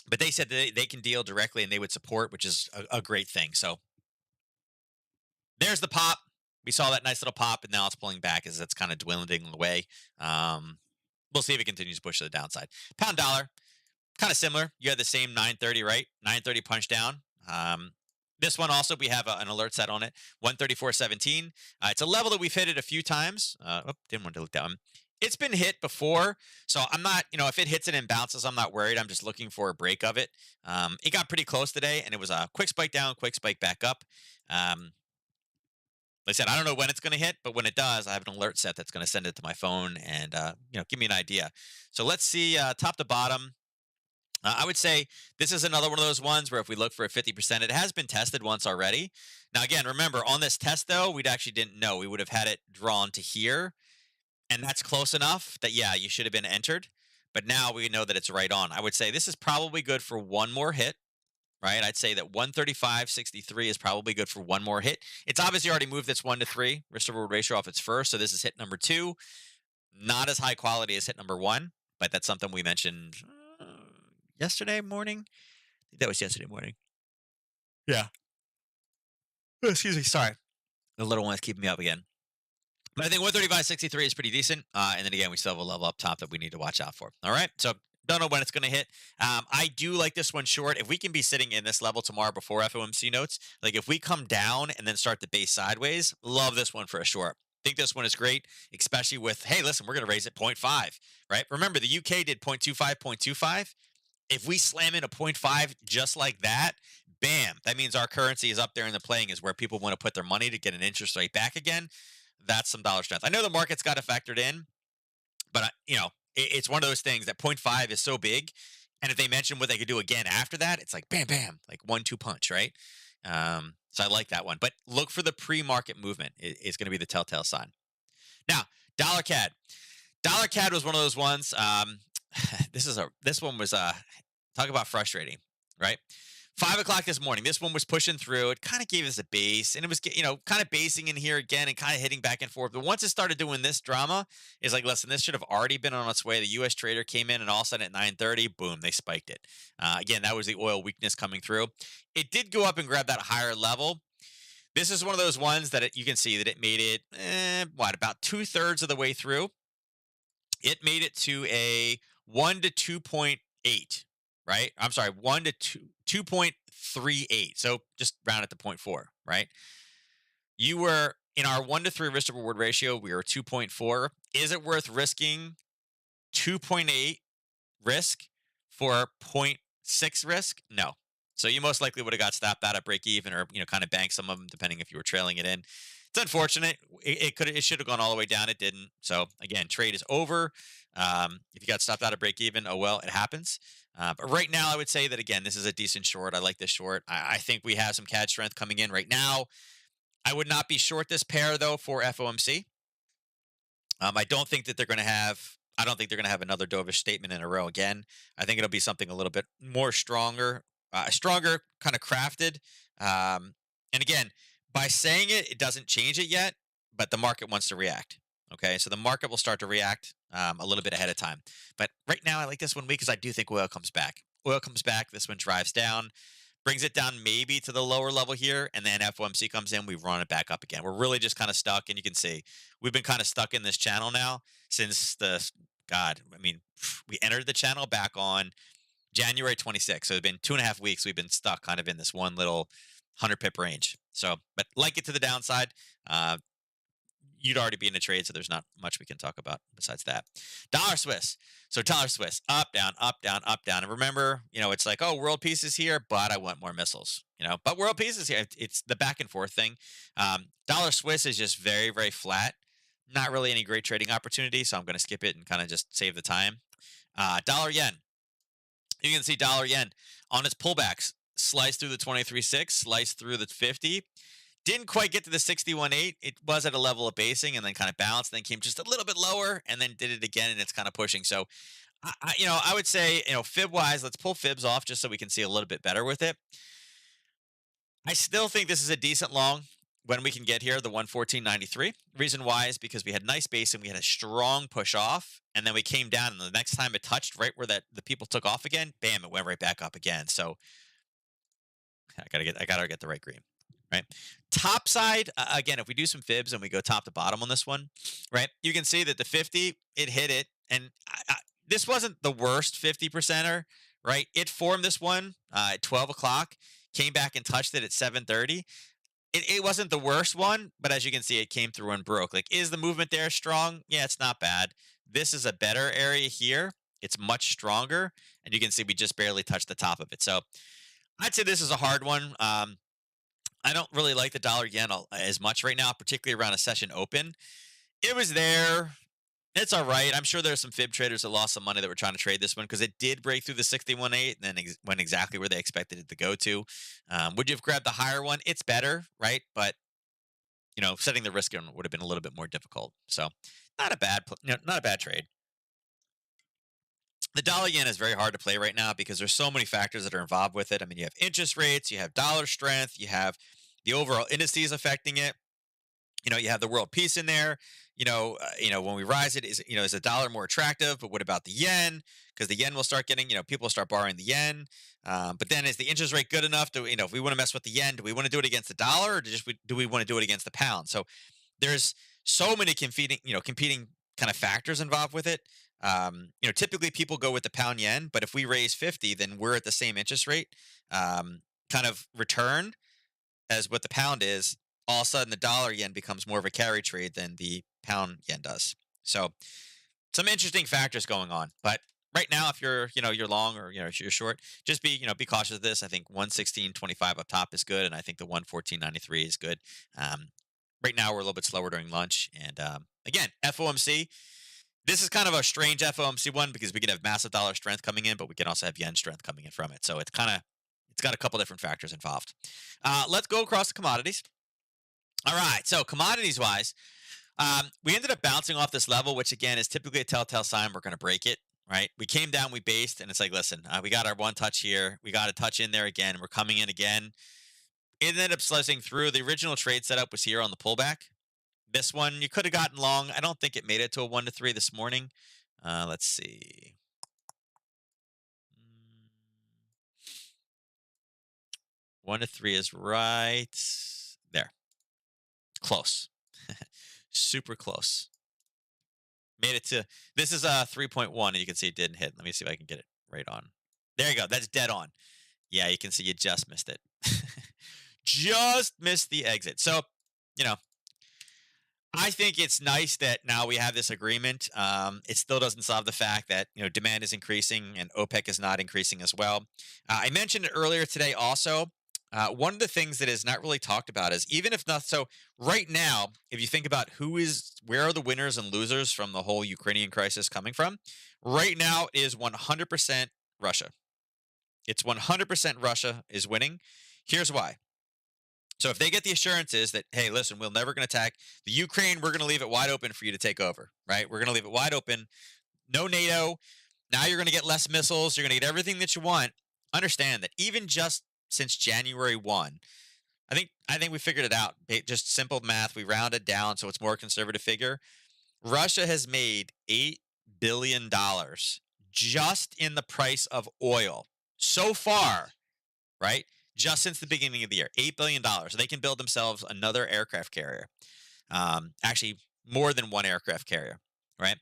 But they said that they can deal directly and they would support, which is a great thing. So there's the pop. We saw that nice little pop, and now it's pulling back as it's kind of dwindling away. We'll see if it continues to push to the downside. Pound dollar, kind of similar. You had the same 930, right? 930 punch down. This one also, we have an alert set on it, 134.17. It's a level that we've hit it a few times. Didn't want to look down. It's been hit before, so I'm not, if it hits it and bounces, I'm not worried. I'm just looking for a break of it. It got pretty close today, and it was a quick spike down, quick spike back up. Like I said, I don't know when it's going to hit, but when it does, I have an alert set that's going to send it to my phone and give me an idea. So let's see, top to bottom. I would say this is another one of those ones where if we look for a 50%, it has been tested once already. Now, again, remember on this test, though, we actually didn't know. We would have had it drawn to here, and that's close enough that, yeah, you should have been entered. But now we know that it's right on. I would say this is probably good for one more hit, right? I'd say that 135.63 is probably good for one more hit. It's obviously already moved its 1-to-3 risk to reward ratio off its first, so this is hit number 2. Not as high quality as hit number 1, but that's something we mentioned yesterday morning. I think that was yesterday morning. Yeah. Oh, excuse me. Sorry. The little one is keeping me up again. But I think 135.63 is pretty decent. And then again, we still have a level up top that we need to watch out for. All right. So don't know when it's going to hit. I do like this one short. If we can be sitting in this level tomorrow before FOMC notes, like if we come down and then start the base sideways, love this one for a short. Think this one is great, especially with, hey, listen, we're going to raise it 0.5, right? Remember, the UK did 0.25, 0.25. If we slam in a 0.5 just like that, bam, that means our currency is up there in the playing is where people want to put their money to get an interest rate back again. That's some dollar strength. I know the market's got it factored in, but it's one of those things that 0.5 is so big. And if they mention what they could do again after that, it's like bam, bam, like 1-2 punch, right? So I like that one. But look for the pre-market movement. It's going to be the telltale sign. Now, dollar CAD. Dollar CAD was one of those ones. This one was talk about frustrating, right? 5 o'clock this morning, this one was pushing through. It kind of gave us a base, and it was kind of basing in here again and kind of hitting back and forth. But once it started doing this drama, it's like, listen, this should have already been on its way. The U.S. trader came in, and all of a sudden at 9:30, boom, they spiked it. Again, that was the oil weakness coming through. It did go up and grab that higher level. This is one of those ones that you can see that it made it about 2/3 of the way through. It made it to a 1 to 2.8, right? I'm sorry, 1 to 2.38. So just round it to 0.4, right? You were in our 1 to 3 risk to reward ratio, we were 2.4. Is it worth risking 2.8 risk for zero point 0.6 risk? No. So you most likely would have got stopped out at break even, or kind of banked some of them depending if you were trailing it in. It's unfortunate. It should have gone all the way down. It didn't. So again, trade is over. If you got stopped out at break even, oh well, it happens. But right now, I would say that again, this is a decent short. I like this short. I think we have some CAD strength coming in right now. I would not be short this pair though for FOMC. I don't think that they're going to have. I don't think they're going to have another dovish statement in a row again. I think it'll be something a little bit more stronger, kind of crafted. And again, by saying it, it doesn't change it yet, but the market wants to react. Okay, so the market will start to react a little bit ahead of time. But right now, I like this one week because I do think oil comes back. Oil comes back. This one drives down, brings it down maybe to the lower level here, and then FOMC comes in, we run it back up again. We're really just kind of stuck, and you can see we've been kind of stuck in this channel now since we entered the channel back on January 26th. So it's been 2.5 weeks. We've been stuck kind of in this one little 100 pip range. So, but like it to the downside. You'd already be in a trade, so there's not much we can talk about besides that. Dollar Swiss. So dollar Swiss, up, down, up, down, up, down. And remember, it's like, oh, world peace is here, but I want more missiles. But world peace is here. It's the back and forth thing. Dollar Swiss is just very, very flat. Not really any great trading opportunity, so I'm going to skip it and kind of just save the time. Dollar yen. You can see dollar yen on its pullbacks. Slice through the 23.6, slice through the 50. Didn't quite get to the 61.8. It was at a level of basing and then kind of bounced, then came just a little bit lower and then did it again, and it's kind of pushing. So, I would say, fib wise, let's pull fibs off just so we can see a little bit better with it. I still think this is a decent long when we can get here, the 114.93. Reason why is because we had nice base and we had a strong push off, and then we came down, and the next time it touched right where the people took off again, bam, it went right back up again. So I gotta get the right green. Right. Top side, again, if we do some fibs and we go top to bottom on this one, right, you can see that the 50, it hit it. And this wasn't the worst 50 percenter, right? It formed this one at 12 o'clock, came back and touched it at 7:30. It wasn't the worst one, but as you can see, it came through and broke. Like, is the movement there strong? Yeah, it's not bad. This is a better area here. It's much stronger. And you can see we just barely touched the top of it. So I'd say this is a hard one. I don't really like the dollar yen as much right now, particularly around a session open. It was there. It's all right. I'm sure there's some fib traders that lost some money that were trying to trade this one because it did break through the 61.8 and then went exactly where they expected it to go to. Would you have grabbed the higher one? It's better, right? But setting the risk on would have been a little bit more difficult. So not a bad trade. The dollar yen is very hard to play right now because there's so many factors that are involved with it. I mean, you have interest rates, you have dollar strength, you have the overall indices affecting it. You have the world peace in there. When we rise it, is the dollar more attractive? But what about the yen? Because the yen will start getting, people will start borrowing the yen. But then is the interest rate good enough to, if we want to mess with the yen, do we want to do it against the dollar, or do we want to do it against the pound? So there's so many competing kind of factors involved with it. Typically people go with the pound yen, but if we raise 50, then we're at the same interest rate kind of return as what the pound is. All of a sudden, the dollar yen becomes more of a carry trade than the pound yen does. So some interesting factors going on. But right now, if you're long, or if you're short, just be cautious of this. I think 116.25 up top is good, and I think the 114.93 is good. Right now, we're a little bit slower during lunch, and again, FOMC. This is kind of a strange FOMC one because we can have massive dollar strength coming in, but we can also have yen strength coming in from it. So it's got a couple different factors involved. Let's go across the commodities. All right, so commodities wise, we ended up bouncing off this level, which again is typically a telltale sign we're going to break it. Right, we came down, we based, and it's like, listen, we got our one touch here, we got a touch in there again, we're coming in again. It ended up slicing through. The original trade setup was here on the pullback. This one, you could have gotten long. I don't think it made it to a 1 to 3 this morning. Let's see. 1 to 3 is right there. Close. Super close. Made it to, this is a 3.1, and you can see it didn't hit. Let me see if I can get it right on. There you go. That's dead on. Yeah, you can see you just missed it. Just missed the exit. So, you know, I think it's nice that now we have this agreement. It still doesn't solve the fact that demand is increasing and OPEC is not increasing as well. I mentioned it earlier today. Also, one of the things that is not really talked about is even if not so. Right now, if you think about where are the winners and losers from the whole Ukrainian crisis coming from, right now is 100% Russia. It's 100% Russia is winning. Here's why. So if they get the assurances that, hey, listen, we're never going to attack the Ukraine, we're going to leave it wide open for you to take over, right? We're going to leave it wide open. No NATO. Now you're going to get less missiles. You're going to get everything that you want. Understand that even just since January 1, I think we figured it out. Just simple math. We rounded down so it's more conservative figure. Russia has made $8 billion just in the price of oil so far, right? Just since the beginning of the year, $8 billion. They can build themselves another aircraft carrier. Actually, more than one aircraft carrier, right?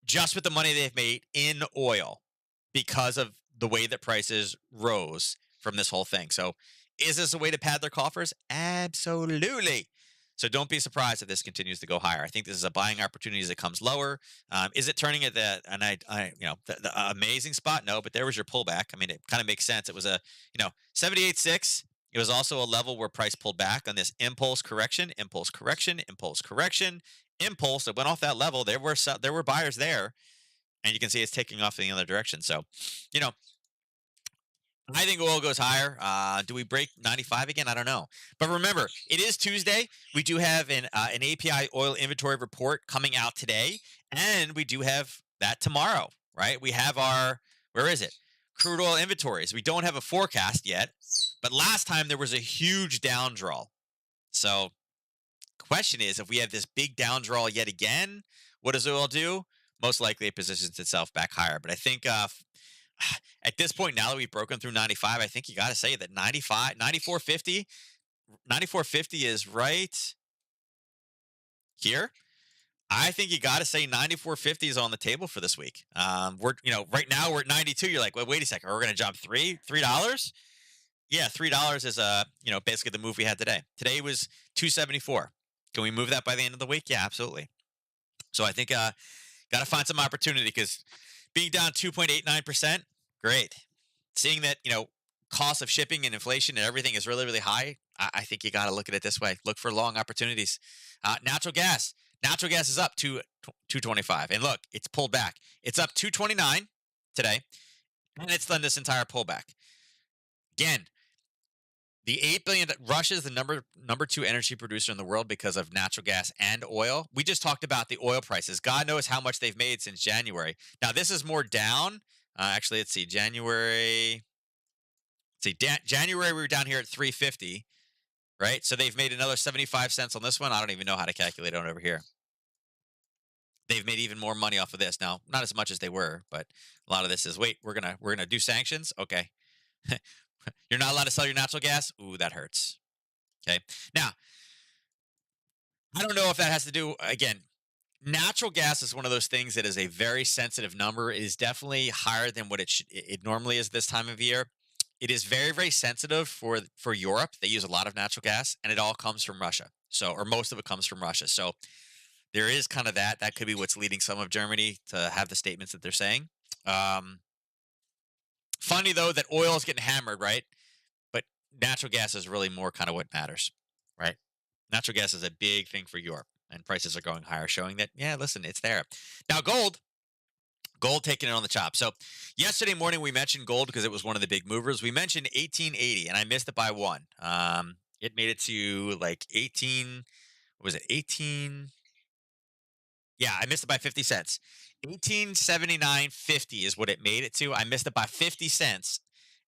Just with the money they've made in oil because of the way that prices rose from this whole thing. So, is this a way to pad their coffers? Absolutely. So don't be surprised if this continues to go higher. I think this is a buying opportunity as it comes lower. Is it turning at the amazing spot? No, but there was your pullback. I mean, it kind of makes sense. It was a 78.6. It was also a level where price pulled back on this impulse correction, impulse correction, impulse correction, impulse. It went off that level. There were buyers there, and you can see it's taking off in the other direction. So, you know, I think oil goes higher. Do we break 95 again? I don't know. But remember, it is Tuesday. We do have an API oil inventory report coming out today, and we do have that tomorrow, right? We have where is it? Crude oil inventories. We don't have a forecast yet, but last time there was a huge down draw. So, question is, if we have this big down draw yet again, what does oil do? Most likely it positions itself back higher. But I think at this point, now that we've broken through 95, I think you got to say that 94.50 is right here. I think you got to say 94.50 is on the table for this week. Right now we're at 92. You're like, well, wait a second. We're going to jump $3? Yeah, $3 is basically the move we had today. Today was 274. Can we move that by the end of the week? Yeah, absolutely. So I think got to find some opportunity because being down 2.89%, great. Seeing that, cost of shipping and inflation and everything is really, really high, I think you got to look at it this way. Look for long opportunities. Natural gas. Natural gas is up to 225. And look, it's pulled back. It's up 229 today, and it's done this entire pullback. Again, the 8 billion. Russia is the number 2 energy producer in the world because of natural gas and oil. We just talked about the oil prices. God knows how much they've made since January. Now this is more down. Actually, let's see. January we were down here at 350, right? So they've made another 75 cents on this one. I don't even know how to calculate it over here. They've made even more money off of this. Now, not as much as they were, but a lot of this is wait. We're gonna do sanctions. Okay. You're not allowed to sell your natural gas? Ooh, that hurts. Okay. Now, I don't know if that has to do, again, natural gas is one of those things that is a very sensitive number. It is definitely higher than what it normally is this time of year. It is very, very sensitive for Europe. They use a lot of natural gas, and it all comes from Russia. So, or most of it comes from Russia. So there is kind of that. That could be what's leading some of Germany to have the statements that they're saying. Funny though that oil is getting hammered, right? But natural gas is really more kind of what matters, right? Natural gas is a big thing for Europe, and prices are going higher, showing that listen, it's there. Now gold taking it on the chop. So yesterday morning we mentioned gold because it was one of the big movers. We mentioned 1880, and I missed it by one. It made it to like 18. What was it? 18. Yeah, I missed it by 50 cents. 1879.50 is what it made it to. I missed it by 50 cents.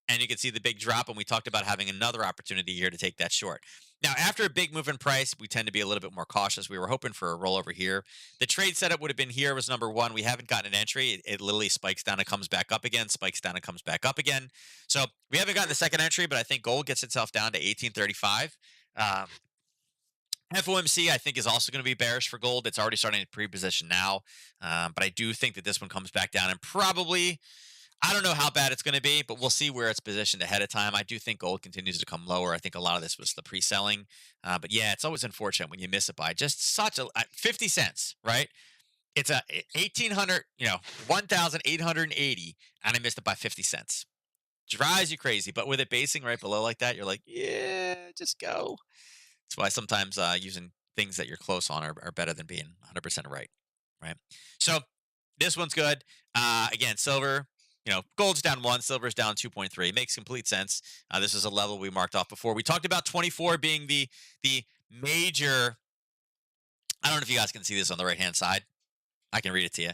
And you can see the big drop, and we talked about having another opportunity here to take that short. Now, after a big move in price, we tend to be a little bit more cautious. We were hoping for a rollover here. The trade setup would have been here was number one. We haven't gotten an entry. It literally spikes down and comes back up again, spikes down and comes back up again. So we haven't gotten the second entry, but I think gold gets itself down to 1835. FOMC, I think, is also going to be bearish for gold. It's already starting to pre-position now. But I do think that this one comes back down and probably, I don't know how bad it's going to be, but we'll see where it's positioned ahead of time. I do think gold continues to come lower. I think a lot of this was the pre-selling, but yeah, it's always unfortunate when you miss it by just such a 50 cents, right? It's a 1800, 1880, and I missed it by 50 cents. Drives you crazy, but with it basing right below like that, you're like, yeah, just go. That's why sometimes using things that you're close on are better than being 100% right, right? So this one's good. Again, silver, gold's down 1, silver's down 2.3. Makes complete sense. This is a level we marked off before. We talked about 24 being the major. I don't know if you guys can see this on the right hand side. I can read it to you.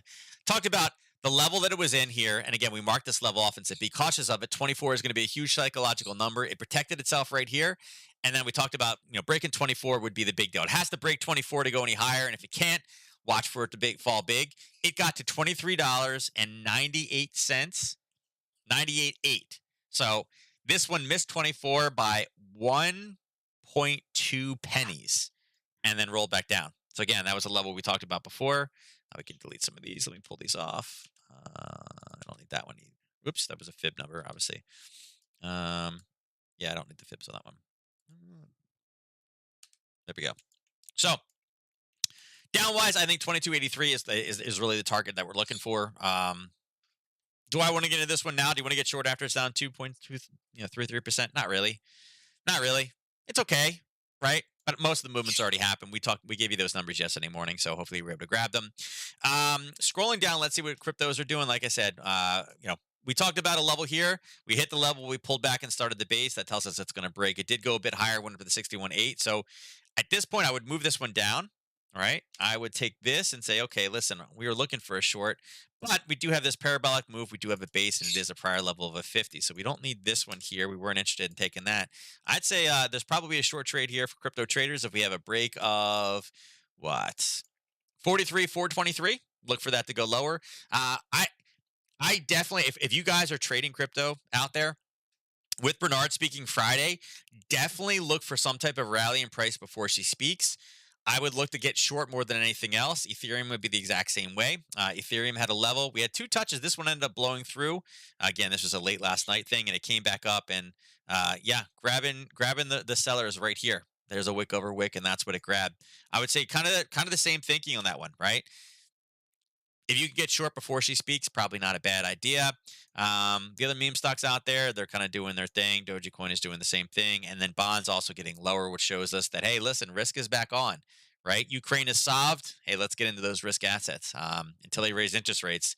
Talked about the level that it was in here. And again, we marked this level off and said, be cautious of it. 24 is going to be a huge psychological number. It protected itself right here. And then we talked about, breaking 24 would be the big deal. It has to break 24 to go any higher. And if it can't, watch for it to fall big. It got to $23.98, 98.8. So this one missed 24 by 1.2 pennies and then rolled back down. So again, that was a level we talked about before. We can delete some of these. Let me pull these off. I don't need that one either. Oops, that was a fib number, obviously. Yeah, I don't need the fibs on that one. There we go. So downwise, I think 2283 is really the target that we're looking for. Do I want to get into this one now? Do you want to get short after it's down 2.33%? Not really. Not really. It's okay, right? But most of the movements already happened. We gave you those numbers yesterday morning, so hopefully you were able to grab them. Scrolling down, let's see what cryptos are doing. Like I said, we talked about a level here. We hit the level, we pulled back and started the base. That tells us it's going to break. It did go a bit higher, went up to the 61.8. So at this point, I would move this one down. All right. I would take this and say, okay, listen, we were looking for a short, but we do have this parabolic move. We do have a base, and it is a prior level of a 50. So we don't need this one here. We weren't interested in taking that. I'd say there's probably a short trade here for crypto traders if we have a break of what? 43, 423. Look for that to go lower. I definitely, if you guys are trading crypto out there, with Bernard speaking Friday, definitely look for some type of rally in price before she speaks. I would look to get short more than anything else. Ethereum would be the exact same way. Ethereum had a level. We had 2 touches. This one ended up blowing through. Again, this was a late last night thing, and it came back up. And grabbing the sellers right here. There's a wick over wick, and that's what it grabbed. I would say kind of the same thinking on that one, right? If you can get short before she speaks, probably not a bad idea. The other meme stocks out there, they're kind of doing their thing. Dogecoin is doing the same thing. And then bonds also getting lower, which shows us that, hey, listen, risk is back on, right? Ukraine is solved. Hey, let's get into those risk assets. Until they raise interest rates,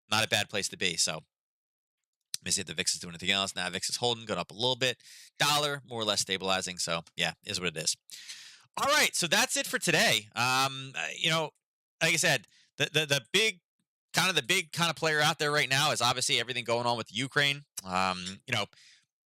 not a bad place to be. So let me see if the VIX is doing anything else. Now, VIX is holding, got up a little bit. Dollar, more or less stabilizing. So, yeah, is what it is. All right, so that's it for today. Like I said, the big kind of player out there right now is obviously everything going on with Ukraine. The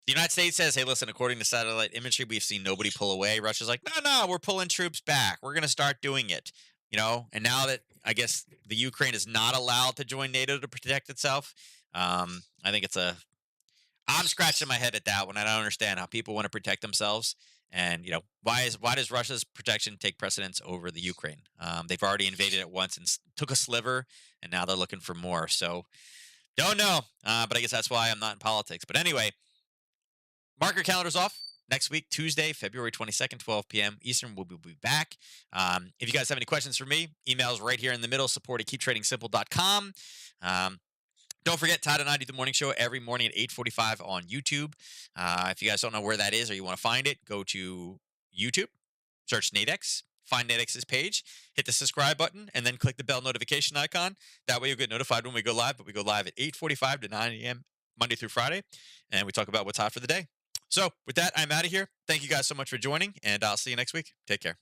United States says, hey, listen, according to satellite imagery, we've seen nobody pull away. Russia's like, no, we're pulling troops back. We're going to start doing it. And now that I guess the Ukraine is not allowed to join NATO to protect itself, I think I'm scratching my head at that one. I don't understand how people want to protect themselves. And why does Russia's protection take precedence over the Ukraine? They've already invaded it once and took a sliver, and now they're looking for more. So don't know, but I guess that's why I'm not in politics. But anyway, mark your calendars off. Next week, Tuesday, February 22nd, 12 p.m. Eastern, we'll be back. If you guys have any questions for me, emails right here in the middle, support@keeptradingsimple.com. Don't forget, Todd and I do the morning show every morning at 8:45 on YouTube. If you guys don't know where that is or you want to find it, go to YouTube, search Nadex, find Nadex's page, hit the subscribe button, and then click the bell notification icon. That way you'll get notified when we go live, but we go live at 8:45 to 9 a.m. Monday through Friday, and we talk about what's hot for the day. So with that, I'm out of here. Thank you guys so much for joining, and I'll see you next week. Take care.